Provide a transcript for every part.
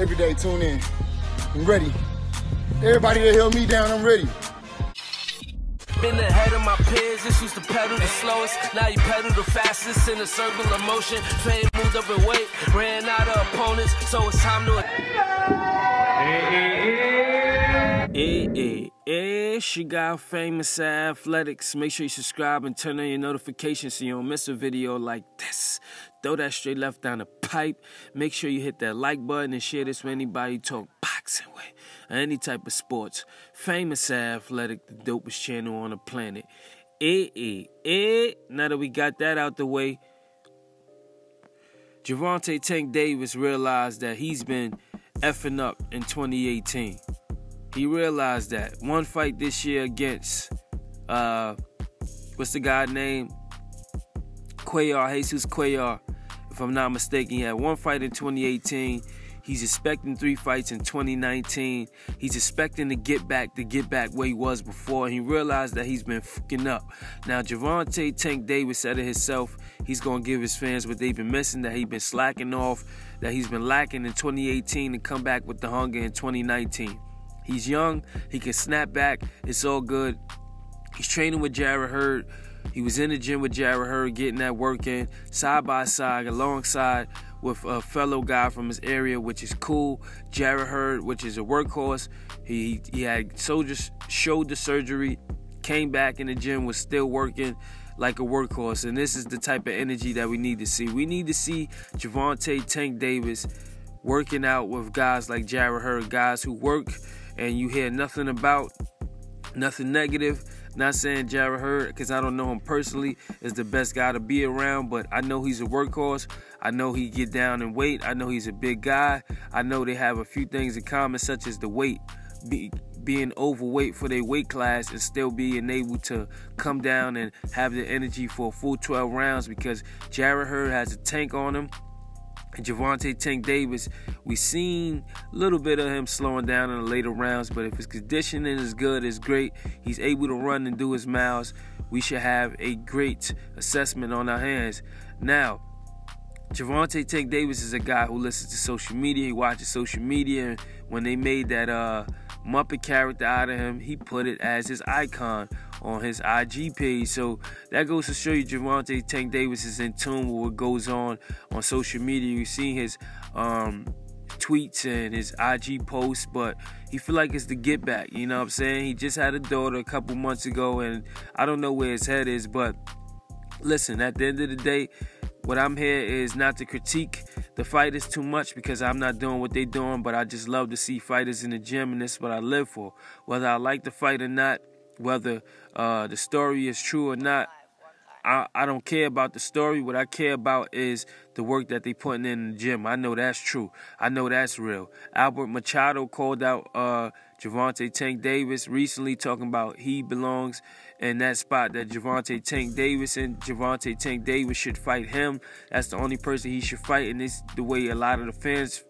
every day. Tune in. I'm ready. Everybody that held me down, I'm ready. Been ahead of my peers, this used to pedal the slowest. Now you pedal the fastest in a circle of motion. Fame moved up in weight, ran out of opponents, so it's time to... She got Famous Athletics. Make sure you subscribe and turn on your notifications so you don't miss a video like this. Throw that straight left down the pipe. Make sure you hit that like button and share this with anybody you talk boxing with or any type of sports. Famous Athletic, the dopest channel on the planet. Now that we got that out the way, Gervonta Tank Davis realized that he's been effing up in 2018. He realized that one fight this year against, what's the guy named? Jesus Cuellar, if I'm not mistaken. He had one fight in 2018. He's expecting 3 fights in 2019. He's expecting to get back where he was before. And he realized that he's been fucking up. Now, Gervonta Tank Davis said it himself. He's going to give his fans what they've been missing, that he's been slacking off, that he's been lacking in 2018 and come back with the hunger in 2019. He's young. He can snap back. It's all good. He's training with Jarrett Hurd. He was in the gym with Jarrett Hurd, getting that work in, side by side, alongside with a fellow guy from his area, which is cool. Jarrett Hurd, which is a workhorse. He had shoulder surgery, came back in the gym, was still working like a workhorse. And this is the type of energy that we need to see. We need to see Gervonta Tank Davis working out with guys like Jarrett Hurd, guys who work and you hear nothing about, nothing negative. Not saying Jarrett Hurd, because I don't know him personally, is the best guy to be around, but I know he's a workhorse. I know he get down in weight. I know he's a big guy. I know they have a few things in common, such as the weight, being overweight for their weight class and still being able to come down and have the energy for a full 12 rounds, because Jarrett Hurd has a tank on him. And Gervonta Tank Davis, we've seen a little bit of him slowing down in the later rounds, but if his conditioning is good, it's great, he's able to run and do his miles, we should have a great assessment on our hands. Now, Gervonta Tank Davis is a guy who listens to social media, he watches social media, and when they made that Muppet character out of him, he put it as his icon on his IG page. So that goes to show you Gervonta Tank Davis is in tune with what goes on social media. You see his tweets and his IG posts, but he feel like it's the get back, you know what I'm saying? He just had a daughter a couple months ago, and I don't know where his head is, but listen, at the end of the day, what I'm here is not to critique the fighters too much, because I'm not doing what they're doing, but I just love to see fighters in the gym, and that's what I live for. Whether I like the fight or not, whether the story is true or not, I don't care about the story. What I care about is the work that they putting in the gym. I know that's true. I know that's real. Albert Machado called out Gervonta Tank Davis recently, talking about he belongs in that spot that Gervonta Tank Davis and Gervonta Tank Davis should fight him. That's the only person he should fight, and it's the way a lot of the fans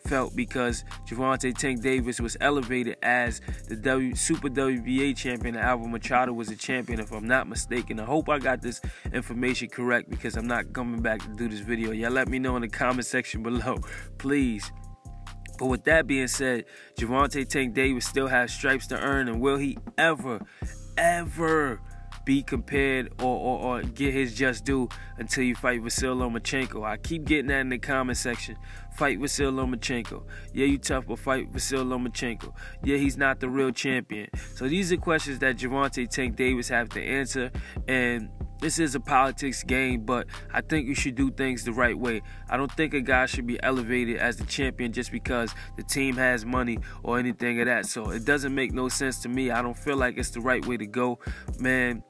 felt, because Gervonta Tank Davis was elevated as the Super WBA champion, and Albert Machado was a champion, if I'm not mistaken. I hope I got this information correct, because I'm not coming back to do this video. Y'all let me know in the comment section below, please. But with that being said, Gervonta Tank Davis still has stripes to earn, and will he ever be compared or get his just due until you fight Vasyl Lomachenko? I keep getting that in the comment section. Fight Vasyl Lomachenko. Yeah, you tough, but fight Vasyl Lomachenko. Yeah, he's not the real champion. So these are questions that Gervonta Tank Davis have to answer, and this is a politics game, but I think you should do things the right way. I don't think a guy should be elevated as the champion just because the team has money or anything of that. So it doesn't make no sense to me. I don't feel like it's the right way to go. Man,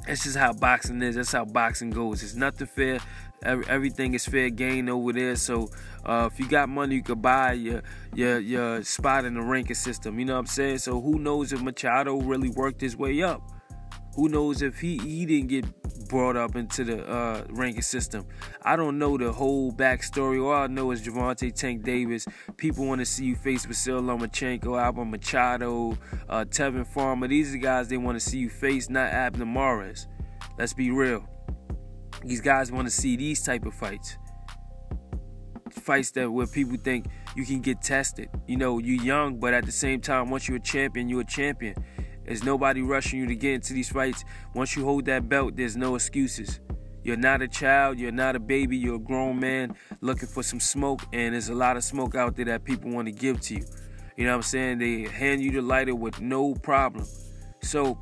that's just how boxing is. That's how boxing goes. It's nothing fair. Everything is fair game over there. So if you got money, you could buy your spot in the ranking system. You know what I'm saying? So who knows if Machado really worked his way up? Who knows if he didn't get brought up into the ranking system? I don't know the whole backstory. All I know is Gervonta Tank Davis. People want to see you face Vasyl Lomachenko, Albert Machado, Tevin Farmer. These are the guys they want to see you face, not Abner Mares. Let's be real. These guys want to see these type of fights. fights that where people think you can get tested. You know, you're young, but at the same time, once you're a champion, you're a champion. There's nobody rushing you to get into these fights. Once you hold that belt, there's no excuses. You're not a child, you're not a baby, you're a grown man looking for some smoke, and there's a lot of smoke out there that people want to give to you. You know what I'm saying? They hand you the lighter with no problem. So,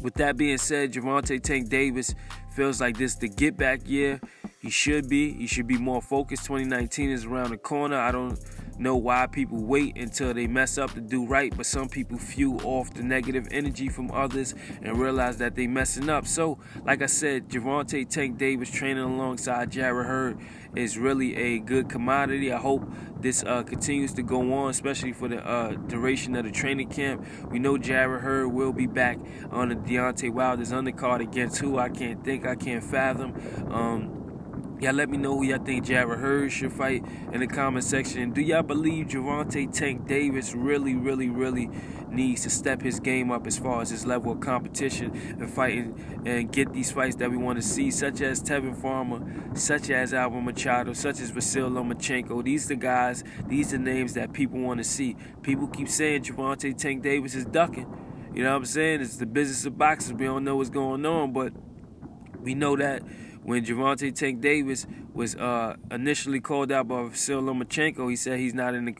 with that being said, Gervonta Tank Davis feels like this the get back year. He should be more focused. 2019 is around the corner. I don't know why people wait until they mess up to do right, but some people fuel off the negative energy from others and realize that they messing up. So, like I said, Gervonta Tank Davis training alongside Jarrett Hurd is really a good commodity. I hope this continues to go on, especially for the duration of the training camp. We know Jarrett Hurd will be back on the Deontay Wilder's undercard against who I can't fathom. Y'all let me know who y'all think Jarrett Hurd should fight in the comment section. Do y'all believe Gervonta Tank Davis really needs to step his game up as far as his level of competition and fighting and get these fights that we want to see, such as Tevin Farmer, such as Vasyl Machado, such as Vasyl Lomachenko? These are the guys, these are the names that people want to see. People keep saying Gervonta Tank Davis is ducking. You know what I'm saying? It's the business of boxers. We don't know what's going on, but we know that when Gervonta Tank Davis was initially called out by Vasyl Lomachenko, he said he's not in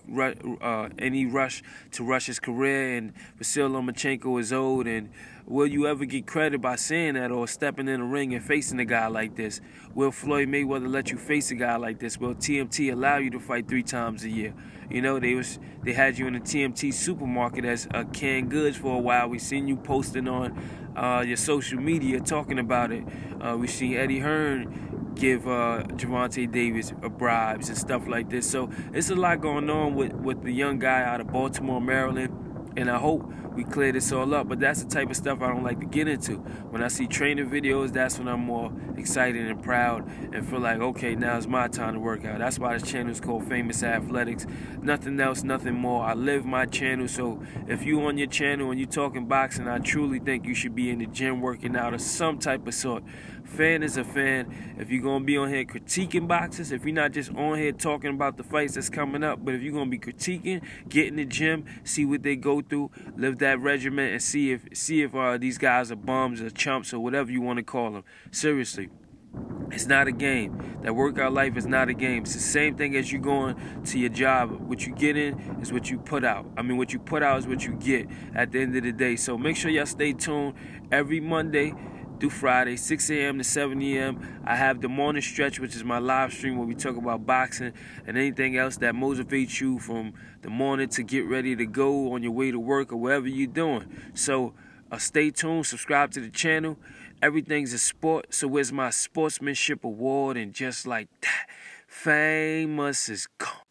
any rush to rush his career, and Vasyl Lomachenko is old, and will you ever get credit by saying that or stepping in the ring and facing a guy like this? Will Floyd Mayweather let you face a guy like this? Will TMT allow you to fight 3 times a year? You know, they had you in the TMT supermarket as canned goods for a while. We seen you posting on your social media talking about it. We seen Eddie Hearn give Gervonta Davis bribes and stuff like this. So it's a lot going on with the young guy out of Baltimore, Maryland. And I hope we clear this all up. But that's the type of stuff I don't like to get into. When I see training videos, that's when I'm more excited and proud and feel like, okay, now it's my time to work out. That's why this channel is called Famous Athletics. Nothing else, nothing more. I live my channel. So if you on your channel and you talking boxing, I truly think you should be in the gym working out of some type of sort. Fan is a fan. If you're going to be on here critiquing boxers, if you're not just on here talking about the fights that's coming up, but if you're going to be critiquing, get in the gym, see what they go through, live that regimen, and see if these guys are bums or chumps or whatever you want to call them. Seriously. It's not a game. That workout life is not a game. It's the same thing as you going to your job. What you get in is what you put out. I mean, what you put out is what you get at the end of the day. So make sure y'all stay tuned every Monday through Friday, 6 a.m. to 7 a.m. I have the morning stretch, which is my live stream where we talk about boxing and anything else that motivates you from the morning to get ready to go on your way to work or wherever you're doing. So stay tuned, subscribe to the channel. Everything's a sport, so where's my sportsmanship award? And just like that, Famus is gone.